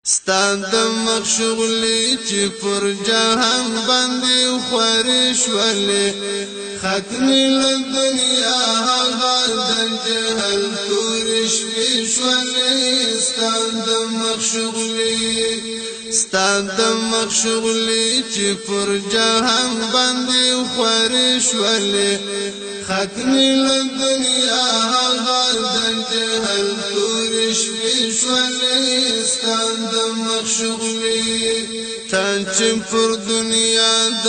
ستاد مخشغلی چی پر جهان باندې خورش ولې ختمی لدنیا هغه د جهل تورش ولې ستاد مخشغلی چی پر جهان باندې خورش ولې ختمی لدنیا هغه د جهل تورش ولې ستاد مخشغلی تانچ پر دنیا د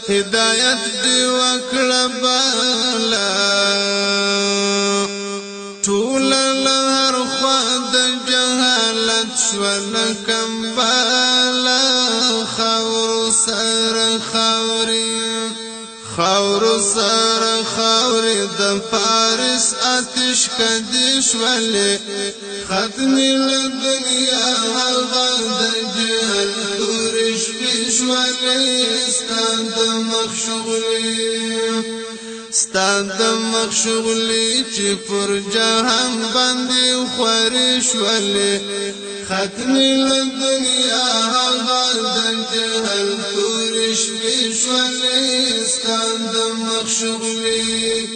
هدایت دی وکړه بالا ټول لهر خوا د جهالت شول کمبالا خاور سر خاوري د فارس آتش کدیش ولې ختمی لدنیا هغه د جهل تورش ولې ستاد مخشغلی چی پر جهان باندې خورش ولې ختمی لدنیا هغه د جهل تورش ولې ستاد مخشغلی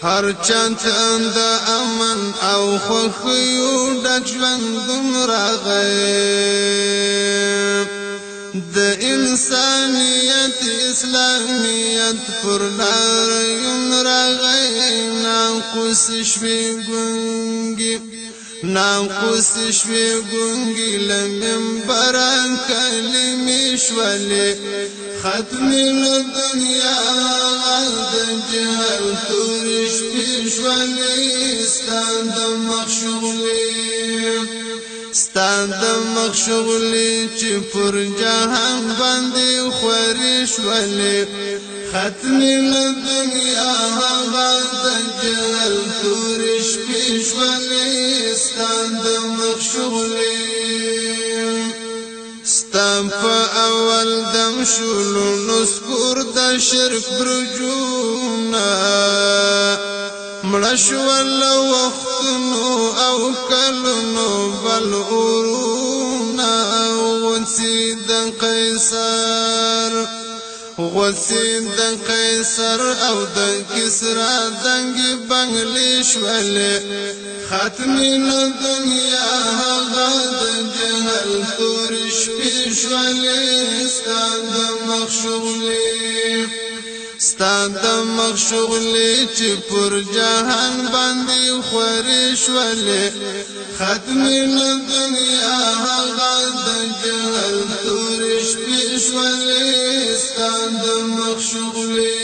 هر چانت اند امن او خوخیو ډک ژوندون راغی د انسانیت اسلامیت پر لار یم راغی ناقوس شوی گونگی لمنبران کلمی شولی ختمی لدنیا د جهل تورش پیشولی ستاد مخشغلی چی پر جهان باندې خورش ولې ختمی لدنیا هغه د جهل تورش پیشولی ستاد مخشغلی ستام په اول دم شولو نسکور د شرک برجونا مړشول وختونو او کلونو بل اورونا غوثی د قیصر او د کسرا دنګي بنگلی شولې ختمی لدنیا هغه د جهل تورش پیشولې ستاد مخشغلی چی پر جهان باندې خورش ولې ختمی لدنیا هغه د جهل تورش پیشولې ستاد مخشغلی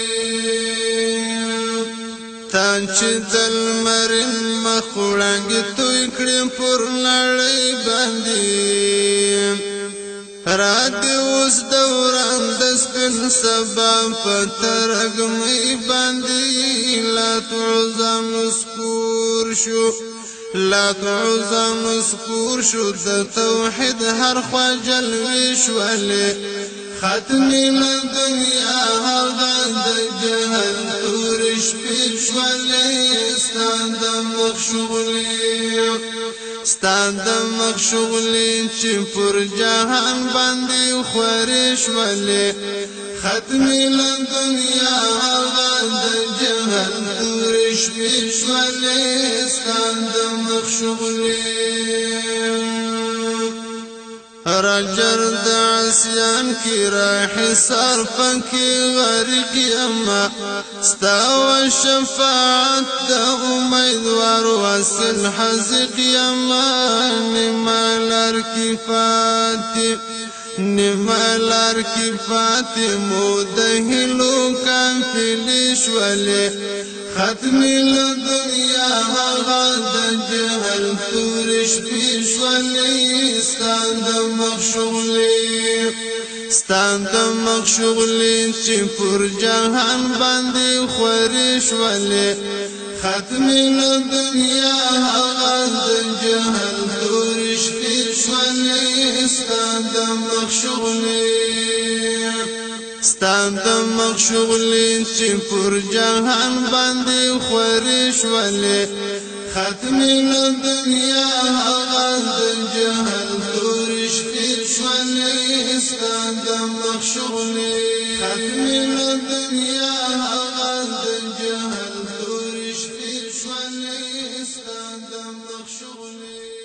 تانچ دل مرین مخوړنګ توی کړم پر نړۍ باندې را دی اوس دوران د سپین سبا په ترګمې باندې لا تعظم سکور شو د توحید هر خوا جلوې شولې ختمی لدنیا هغه د جهل تورش پیشولې ستاد مخشغلی چی پر جهان باندې خورش ولې ختمی لدنیا هغه د جهل تورش پیشولې ستاد مخشغلی رجر د عصیان کی راح صرفکی غرق یما ستاو شفاعت د امیدوار وصل حزق یما نمالار کی فاتمو دهلو کافلیش ولی ختمی لدنیا هغه د جهل تورش پیشولی ستاد مخشغلی چی پر جهان باندې خورش ولې ختمی لدنیا هغه د جهل تورش پیشولی ستاد مخشغلی چی پر جهان باندې خورش ولې ختمی لدنیا هغه د جهل تورش ستاد مخشغلي ختمي الدنيا هغاد الجهل دورش في شوالي ستاد مخشغلي